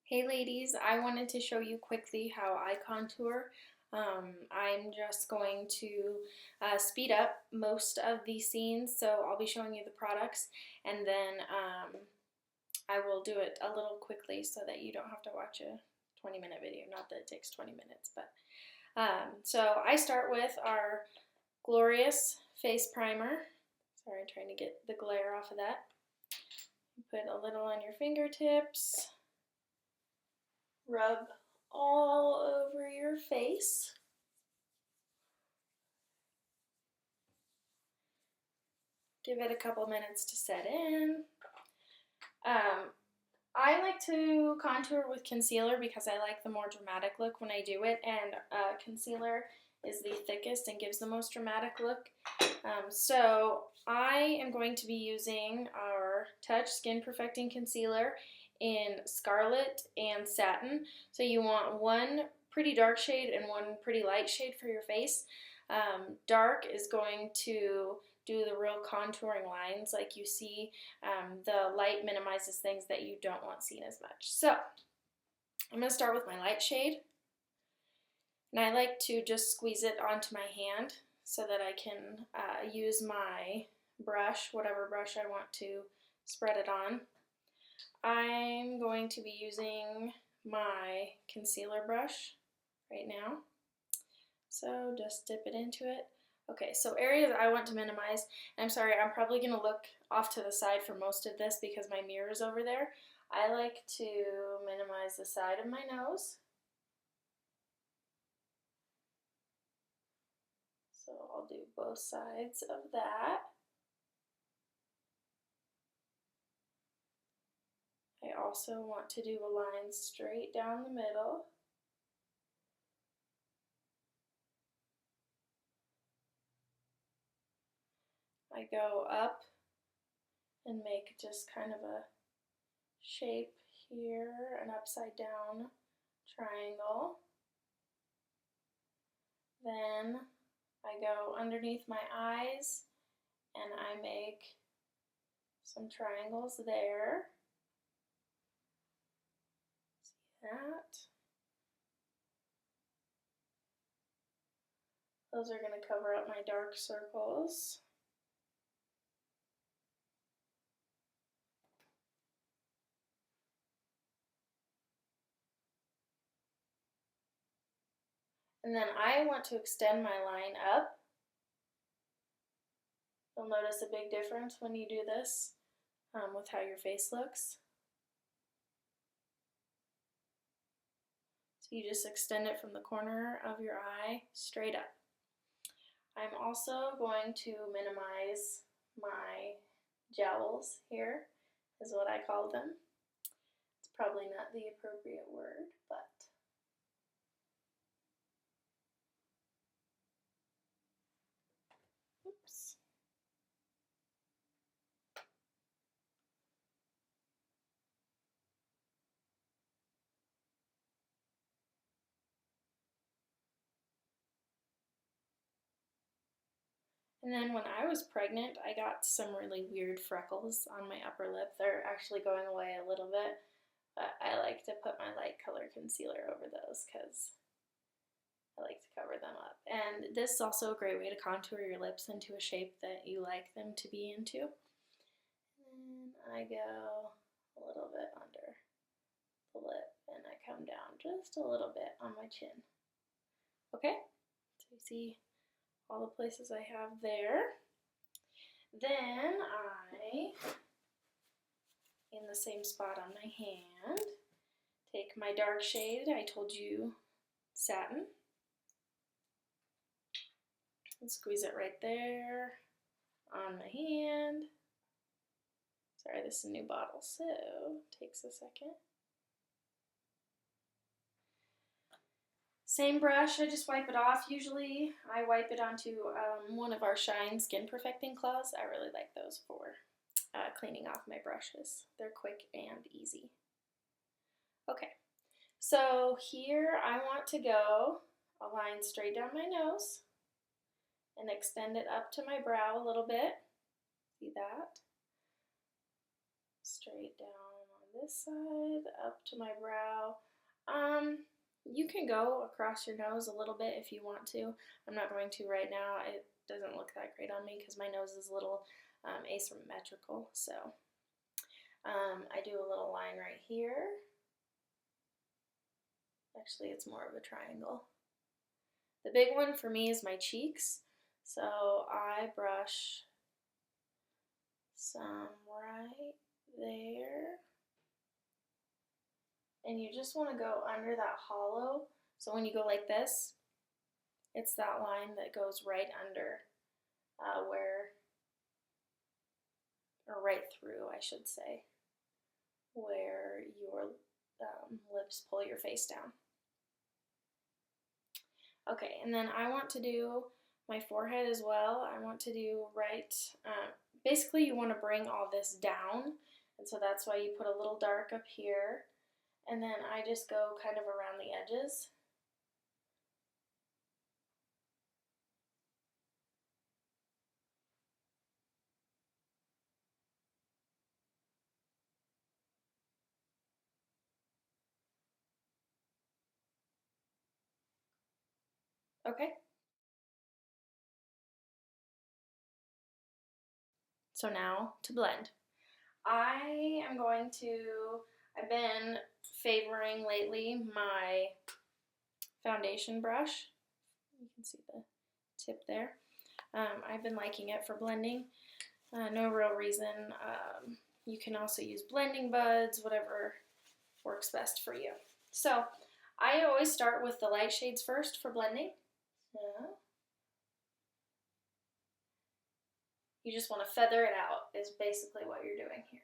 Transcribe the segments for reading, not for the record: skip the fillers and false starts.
Hey ladies, I wanted to show you quickly how I contour. I'm just going to speed up most of these scenes, so I'll be showing you the products, and then I will do it a little quickly so that you don't have to watch a 20-minute video. Not that it takes 20 minutes, but so I start with our Glorious Face Primer. Sorry, I'm trying to get the glare off of that. Put a little on your fingertips. Rub all over your face. Give it a couple minutes to set in. I like to contour with concealer because I like the more dramatic look when I do it, and concealer is the thickest and gives the most dramatic look. So I am going to be using our Touch Skin Perfecting Concealer in Scarlet and Satin. So you want one pretty dark shade and one pretty light shade for your face. Dark is going to do the real contouring lines like you see. The light minimizes things that you don't want seen as much. So I'm going to start with my light shade. And I like to just squeeze it onto my hand so that I can use my brush, whatever brush I want to spread it on. I'm going to be using my concealer brush right now. So just dip it into it. Okay, so areas I want to minimize, and I'm sorry, I'm probably going to look off to the side for most of this because my mirror is over there. I like to minimize the side of my nose. So I'll do both sides of that. I also want to do a line straight down the middle. I go up and make just kind of a shape here, an upside down triangle. Then I go underneath my eyes and I make some triangles there. See that? Those are going to cover up my dark circles. And then I want to extend my line up. You'll notice a big difference when you do this with how your face looks. So you just extend it from the corner of your eye straight up. I'm also going to minimize my jowls here, is what I call them. It's probably not the appropriate word, but oops. And then when I was pregnant, I got some really weird freckles on my upper lip. They're actually going away a little bit, but I like to put my light color concealer over those because I like to cover them up. And this is also a great way to contour your lips into a shape that you like them to be into. And I go a little bit under the lip and I come down just a little bit on my chin. Okay, so you see all the places I have there. Then I, in the same spot on my hand, take my dark shade, I told you, Satin, and squeeze it right there on my hand. Sorry, this is a new bottle, so it takes a second. Same brush, I just wipe it off. Usually I wipe it onto one of our Shine Skin Perfecting Cloths. I really like those for cleaning off my brushes. They're quick and easy. Okay, so here I want to go a line straight down my nose and extend it up to my brow a little bit. See that? Straight down on this side up to my brow. You can go across your nose a little bit if you want to. I'm not going to right now. It doesn't look that great on me because my nose is a little asymmetrical. So I do a little line right here. Actually, it's more of a triangle. The big one for me is my cheeks. So I brush some right there. And you just want to go under that hollow. So when you go like this, it's that line that goes right under or right through, I should say, where your lips pull your face down. Okay, and then I want to do my forehead as well. I want to do basically you want to bring all this down, and so that's why you put a little dark up here, and then I just go kind of around the edges. Okay. So now to blend. I've been favoring lately my foundation brush. You can see the tip there. I've been liking it for blending. No real reason. You can also use blending buds, whatever works best for you. So I always start with the light shades first for blending. You just want to feather it out is basically what you're doing here.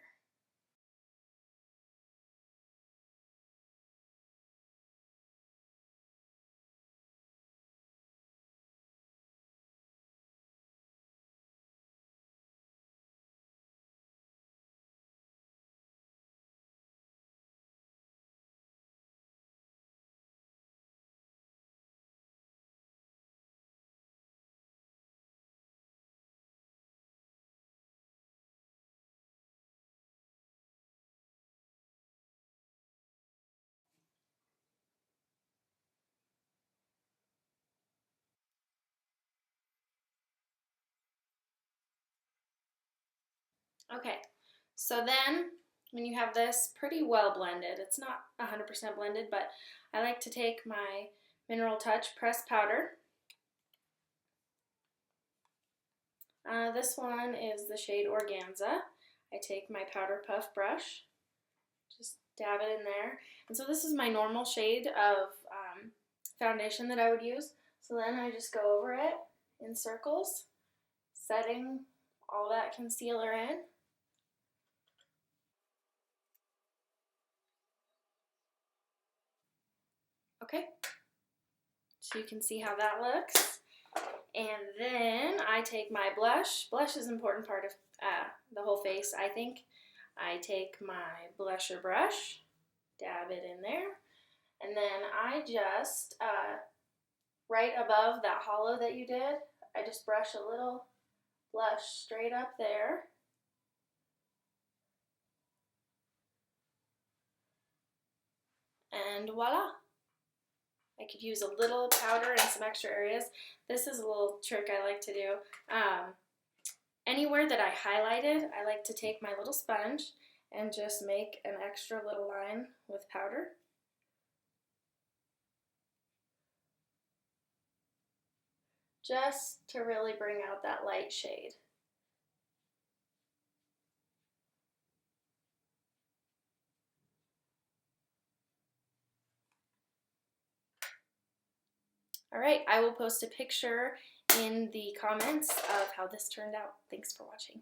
Okay, so then when you have this pretty well blended, it's not 100% blended, but I like to take my Mineral Touch pressed powder. This one is the shade Organza. I take my powder puff brush, just dab it in there. And so this is my normal shade of foundation that I would use. So then I just go over it in circles, setting all that concealer in. Okay, so you can see how that looks. And then I take my blush. Blush is an important part of the whole face, I think. I take my blusher brush, dab it in there, and then I just, right above that hollow that you did, I just brush a little blush straight up there. And voila! I could use a little powder in some extra areas. This is a little trick I like to do. Anywhere that I highlighted, I like to take my little sponge and just make an extra little line with powder. Just to really bring out that light shade. All right, I will post a picture in the comments of how this turned out. Thanks for watching.